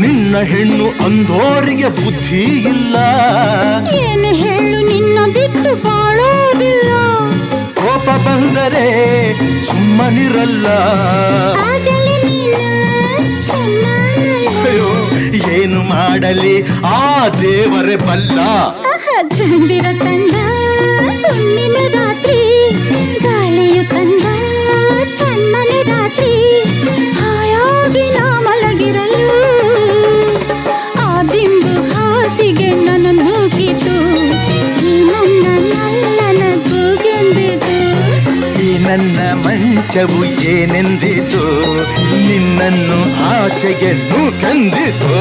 ನಿನ್ನ ಹೆಣ್ಣು ಅಂದೋರಿಗೆ ಬುದ್ಧಿ ಇಲ್ಲ. ಏನು ಹೇಳು ನಿನ್ನ ಬಿಟ್ಟು ಬಾಳೋದಿಲ್ಲ. ಕೋಪ ಬಂದರೆ ಸುಮ್ಮನಿರಲ್ಲ. ಆಗಲೇ ನೀನು ಚೆನ್ನಾನಲ್ಲ. ಅಯ್ಯೋ ಏನು ಮಾಡಲಿ ಆ ದೇವರೇ ಬಲ್ಲ. ಚಂದಿರ ತಂದ ಹುಣ್ಣಿಮೆ ರಾತ್ರಿ, ಗಾಳಿಯು ತಂದ ತಣ್ಣನೆ ರಾತ್ರಿ, ಹಾಯಾಗಿ ನಾ ಮಲಗಿರಲು ಆ ದಿಂಬು ಹಾಸಿಗೆ ನನ್ನ ನೂಕಿತು. ಈ ನನ್ನ ನಲ್ಲನ ಕೂಗೆಂದಿತು, ಈ ನನ್ನ ಮಂಚವು ಏನೆಂದಿತು, ನಿನ್ನನ್ನು ಆಚೆಗೆ ನೂಕಂದಿತು.